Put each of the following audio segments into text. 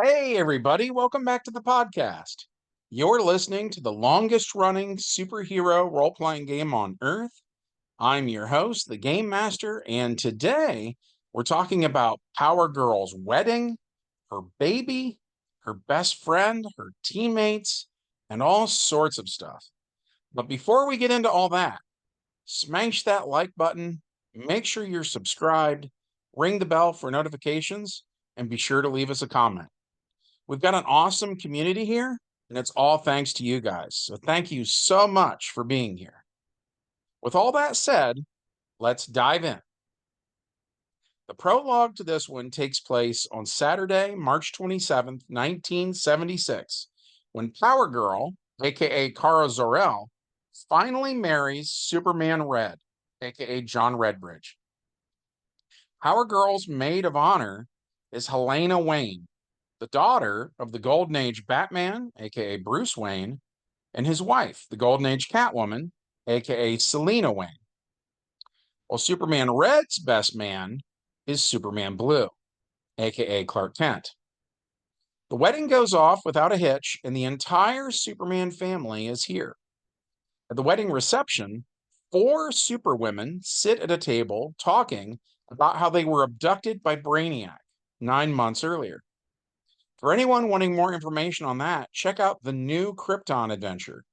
Hey, everybody, welcome back to the podcast. You're listening to the longest running superhero role playing game on Earth. I'm your host, the Game Master, and today we're talking about Power Girl's wedding, her baby, her best friend, her teammates, and all sorts of stuff. But before we get into all that, smash that like button, make sure you're subscribed, ring the bell for notifications, and be sure to leave us a comment. We've got an awesome community here, and it's all thanks to you guys. So thank you so much for being here. With all that said, let's dive in. The prologue to this one takes place on Saturday, March 27th, 1976, when Power Girl, aka Kara Zor-El, finally marries Superman Red, aka John Redbridge. Power Girl's maid of honor is Helena Wayne, the daughter of the Golden Age Batman, aka Bruce Wayne, and his wife, the Golden Age Catwoman, aka Selina Wayne. While Superman Red's best man is Superman Blue, aka Clark Kent. The wedding goes off without a hitch, and the entire Superman family is here. At the wedding reception, four superwomen sit at a table talking about how they were abducted by Brainiac 9 months earlier. For anyone wanting more information on that, check out the new Krypton adventure,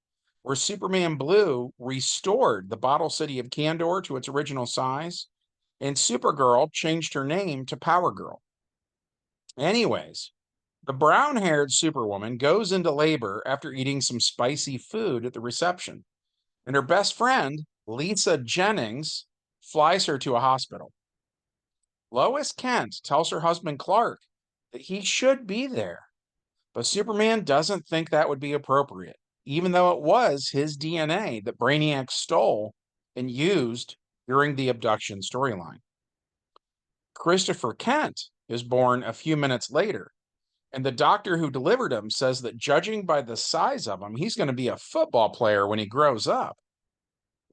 where Superman Blue restored the bottle city of Kandor to its original size, and Supergirl changed her name to Power Girl. Anyways, the brown haired Superwoman goes into labor after eating some spicy food at the reception, and her best friend, Lisa Jennings, flies her to a hospital. Lois Kent tells her husband Clark that he should be there, but Superman doesn't think that would be appropriate, even though it was his DNA that Brainiac stole and used during the abduction storyline. Christopher Kent is born a few minutes later, and the doctor who delivered him says that judging by the size of him, he's going to be a football player when he grows up.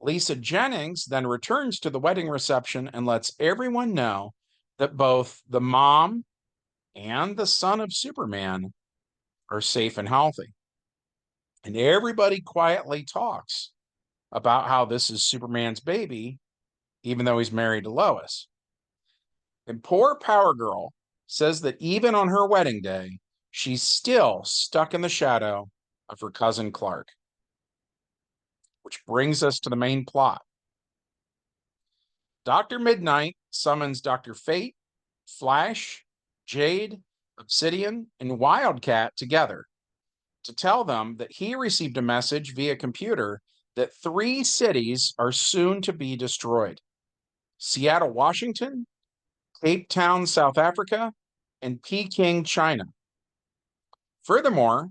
Lisa Jennings then returns to the wedding reception and lets everyone know that both the mom and the son of Superman are safe and healthy. And everybody quietly talks about how this is Superman's baby, even though he's married to Lois. And poor Power Girl says that even on her wedding day, she's still stuck in the shadow of her cousin Clark. Which brings us to the main plot. Dr. Midnight summons Dr. Fate, Flash, Jade, Obsidian, and Wildcat together to tell them that he received a message via computer that three cities are soon to be destroyed: Seattle, Washington, Cape Town, South Africa, and Peking, China. Furthermore,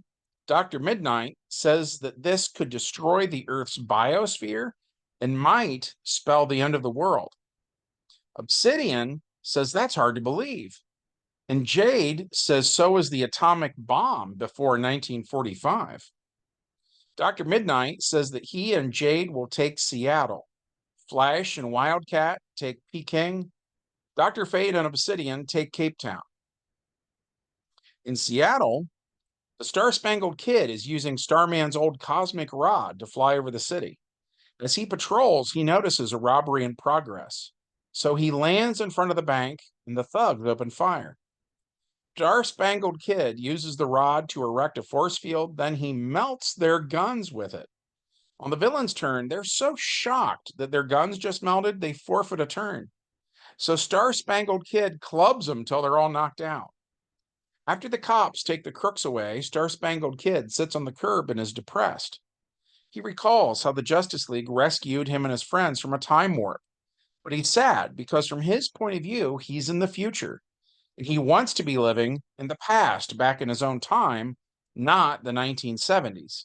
Dr. Midnight says that this could destroy the Earth's biosphere and might spell the end of the world. Obsidian says that's hard to believe. And Jade says so is the atomic bomb before 1945. Dr. Midnight says that he and Jade will take Seattle. Flash and Wildcat take Peking. Dr. Fate and Obsidian take Cape Town. In Seattle, the Star-Spangled Kid is using Starman's old cosmic rod to fly over the city. As he patrols, he notices a robbery in progress. So he lands in front of the bank, and the thugs open fire. Star-Spangled Kid uses the rod to erect a force field, then he melts their guns with it. On the villain's turn, they're so shocked that their guns just melted, they forfeit a turn. So Star-Spangled Kid clubs them till they're all knocked out. After the cops take the crooks away, Star-Spangled Kid sits on the curb and is depressed. He recalls how the Justice League rescued him and his friends from a time warp. But he's sad because from his point of view, he's in the future. And he wants to be living in the past, back in his own time, not the 1970s.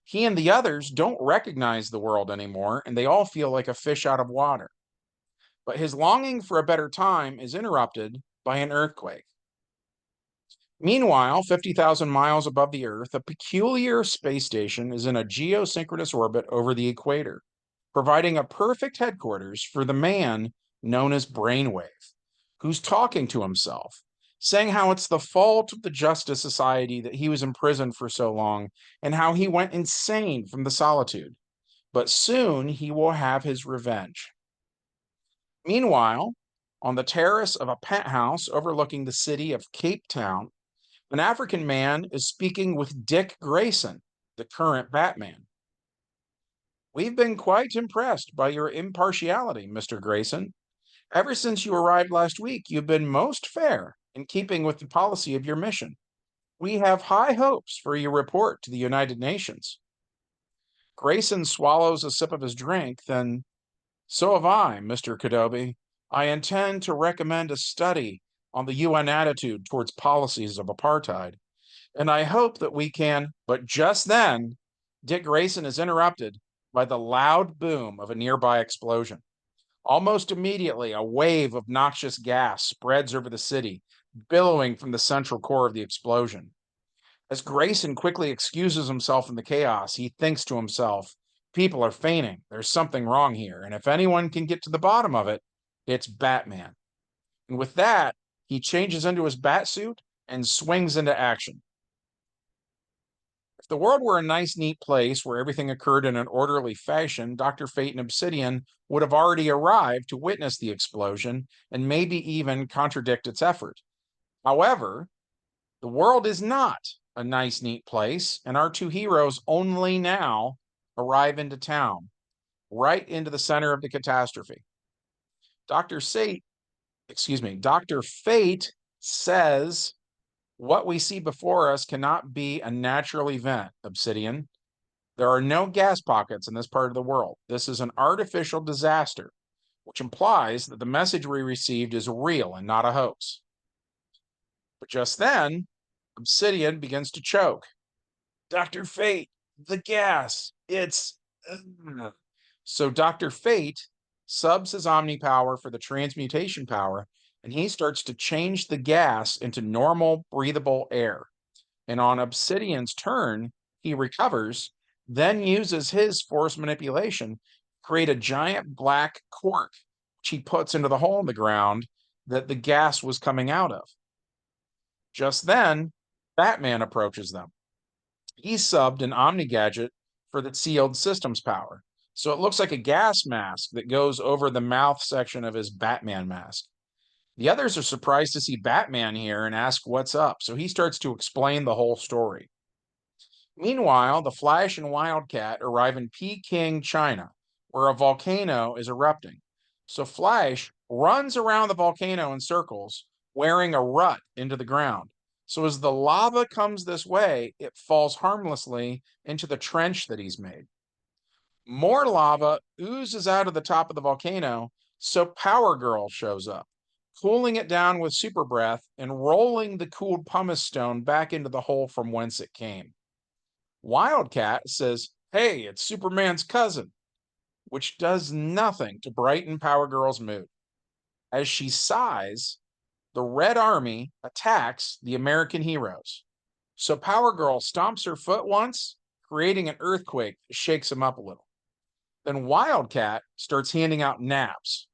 He and the others don't recognize the world anymore, and they all feel like a fish out of water. But his longing for a better time is interrupted by an earthquake. Meanwhile, 50,000 miles above the Earth, a peculiar space station is in a geosynchronous orbit over the equator, providing a perfect headquarters for the man known as Brainwave, who's talking to himself saying how it's the fault of the Justice Society that he was imprisoned for so long and how he went insane from the solitude. But soon he will have his revenge. Meanwhile, on the terrace of a penthouse overlooking the city of Cape Town, an African man is speaking with Dick Grayson, the current Batman. "We've been quite impressed by your impartiality, Mr. Grayson. Ever since you arrived last week, you've been most fair in keeping with the policy of your mission. We have high hopes for your report to the United Nations." Grayson swallows a sip of his drink, then, "So have I, Mr. Kadobi. I intend to recommend a study on the UN attitude towards policies of apartheid, and I hope that we can." But just then, Dick Grayson is interrupted by the loud boom of a nearby explosion. Almost immediately, a wave of noxious gas spreads over the city, billowing from the central core of the explosion. As Grayson quickly excuses himself in the chaos, he thinks to himself, "People are fainting. There's something wrong here. And if anyone can get to the bottom of it, it's Batman." And with that, he changes into his bat suit and swings into action. If the world were a nice, neat place where everything occurred in an orderly fashion, Dr. Fate and Obsidian would have already arrived to witness the explosion and maybe even contradict its effort. However, the world is not a nice, neat place, and our two heroes only now arrive into town, right into the center of the catastrophe. Dr. Sate, Dr. Fate says, "What we see before us cannot be a natural event, Obsidian. There are no gas pockets in this part of the world. This is an artificial disaster," which implies that the message we received is real and not a hoax. But just then, Obsidian begins to choke. "Dr. Fate, the gas, it's..." So Dr. Fate subs his Omni power for the transmutation power, and he starts to change the gas into normal, breathable air. And on Obsidian's turn, he recovers, then uses his force manipulation to create a giant black cork, which he puts into the hole in the ground that the gas was coming out of. Just then, Batman approaches them. He subbed an Omni gadget for the sealed systems power, so it looks like a gas mask that goes over the mouth section of his Batman mask. The others are surprised to see Batman here and ask what's up, so he starts to explain the whole story. Meanwhile, the Flash and Wildcat arrive in Peking, China, where a volcano is erupting. So Flash runs around the volcano in circles, wearing a rut into the ground. So as the lava comes this way, it falls harmlessly into the trench that he's made. More lava oozes out of the top of the volcano, so Power Girl shows up, cooling it down with super breath and rolling the cooled pumice stone back into the hole from whence it came. Wildcat says, "Hey, it's Superman's cousin," which does nothing to brighten Power Girl's mood. As she sighs, the Red Army attacks the American heroes. So Power Girl stomps her foot once, creating an earthquake that shakes them up a little. Then Wildcat starts handing out naps.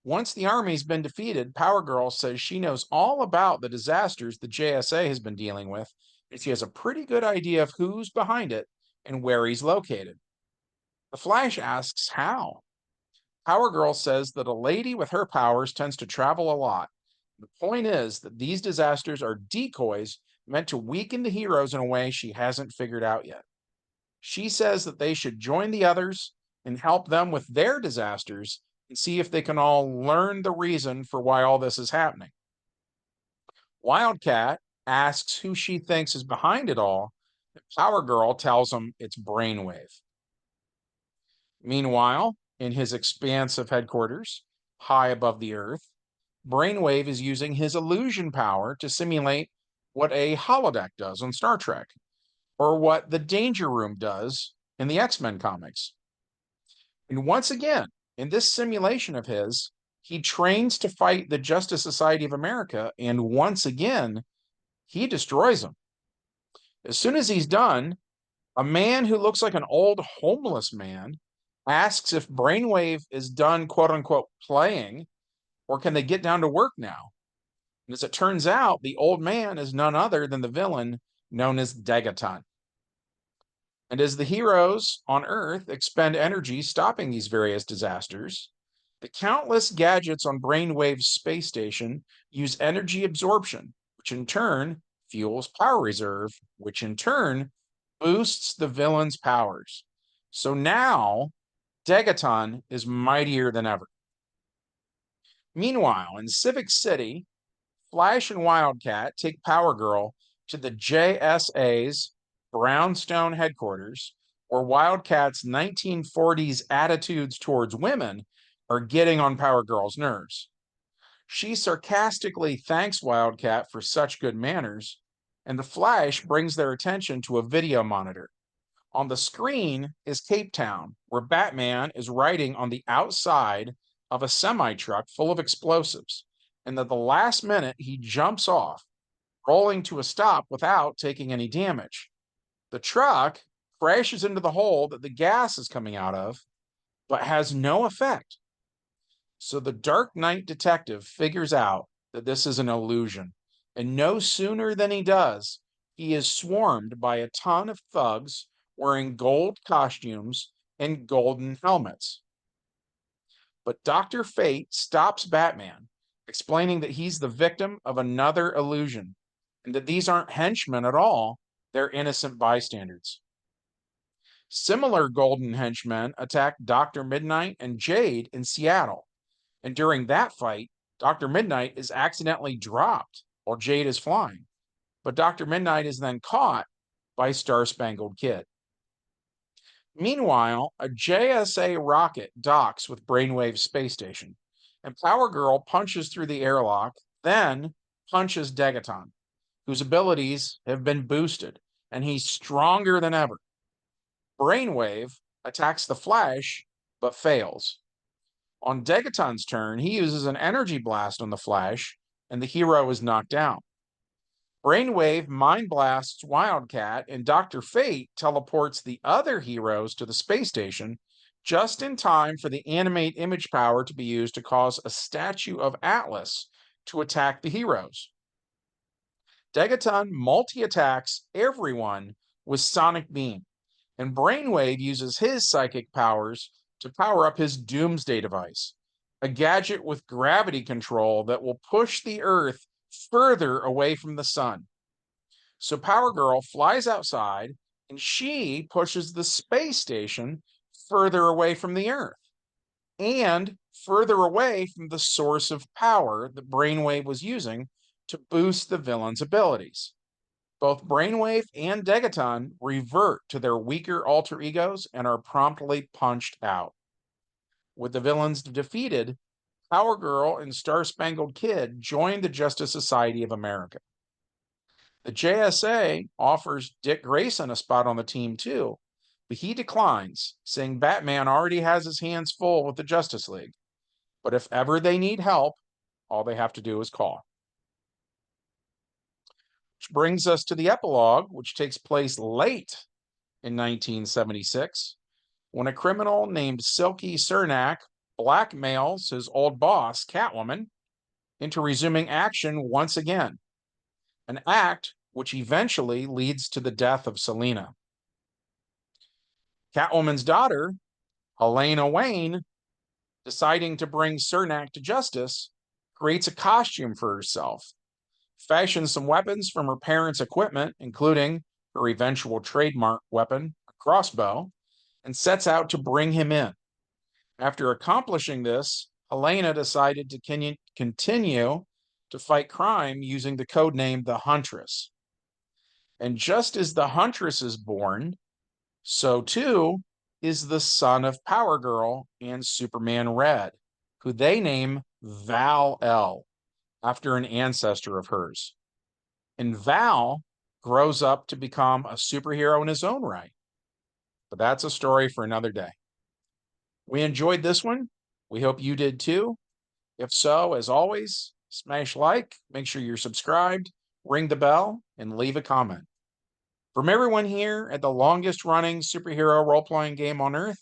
Once the army's been defeated, Power Girl says she knows all about the disasters the JSA has been dealing with, and she has a pretty good idea of who's behind it and where he's located. The Flash asks how. Power Girl says that a lady with her powers tends to travel a lot. The point is that these disasters are decoys meant to weaken the heroes in a way she hasn't figured out yet. She says that they should join the others and help them with their disasters and see if they can all learn the reason for why all this is happening. Wildcat asks who she thinks is behind it all, and Power Girl tells him it's Brainwave. Meanwhile, in his expansive headquarters, high above the earth, Brainwave is using his illusion power to simulate what a holodeck does on Star Trek, or what the Danger Room does in the X-Men comics. And once again, in this simulation of his, he trains to fight the Justice Society of America, and once again, he destroys them. As soon as he's done, a man who looks like an old homeless man asks if Brainwave is done, quote unquote, playing, or can they get down to work now? And as it turns out, the old man is none other than the villain known as Degaton. And as the heroes on Earth expend energy stopping these various disasters, the countless gadgets on Brainwave's space station use energy absorption, which in turn fuels power reserve, which in turn boosts the villain's powers. So now Degaton is mightier than ever. Meanwhile, in Civic City, Flash and Wildcat take Power Girl to the JSA's Brownstone headquarters, where Wildcat's 1940s attitudes towards women are getting on Power Girl's nerves. She sarcastically thanks Wildcat for such good manners, and the Flash brings their attention to a video monitor. On the screen is Cape Town, where Batman is riding on the outside of a semi-truck full of explosives, and at the last minute he jumps off, rolling to a stop without taking any damage. The truck crashes into the hole that the gas is coming out of, but has no effect. So the Dark Knight detective figures out that this is an illusion, and no sooner than he does, he is swarmed by a ton of thugs wearing gold costumes and golden helmets. But Dr. Fate stops Batman, explaining that he's the victim of another illusion, and that these aren't henchmen at all, they're innocent bystanders. Similar golden henchmen attack Dr. Midnight and Jade in Seattle, and during that fight, Dr. Midnight is accidentally dropped while Jade is flying, but Dr. Midnight is then caught by Star-Spangled Kid. Meanwhile, a JSA rocket docks with Brainwave's space station, and Power Girl punches through the airlock, then punches Degaton, whose abilities have been boosted, and he's stronger than ever. Brainwave attacks the Flash, but fails. On Degaton's turn, he uses an energy blast on the Flash, and the hero is knocked out. Brainwave mind blasts Wildcat, and Dr. Fate teleports the other heroes to the space station just in time for the animate image power to be used to cause a statue of Atlas to attack the heroes. Degaton multi-attacks everyone with Sonic Beam, and Brainwave uses his psychic powers to power up his Doomsday device, a gadget with gravity control that will push the Earth further away from the sun. So Power Girl flies outside, and she pushes the space station further away from the Earth and further away from the source of power that Brainwave was using to boost the villain's abilities. Both Brainwave and Degaton revert to their weaker alter egos and are promptly punched out. With the villains defeated, Power Girl and Star-Spangled Kid join the Justice Society of America. The JSA offers Dick Grayson a spot on the team too, but he declines, saying Batman already has his hands full with the Justice League. But if ever they need help, all they have to do is call. Which brings us to the epilogue, which takes place late in 1976, when a criminal named Silky Cernak blackmails his old boss, Catwoman, into resuming action once again, an act which eventually leads to the death of Selina. Catwoman's daughter, Helena Wayne, deciding to bring Cernak to justice, creates a costume for herself, fashions some weapons from her parents' equipment, including her eventual trademark weapon, a crossbow, and sets out to bring him in. After accomplishing this, Helena decided to continue to fight crime using the codename the Huntress. And just as the Huntress is born, so too is the son of Power Girl and Superman Red, who they name Val-El, after an ancestor of hers. And Val grows up to become a superhero in his own right. But that's a story for another day. We enjoyed this one. We hope you did too. If so, as always, smash like, make sure you're subscribed, ring the bell, and leave a comment. From everyone here at the longest running superhero role-playing game on Earth,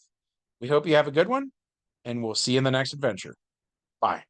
we hope you have a good one, and we'll see you in the next adventure. Bye.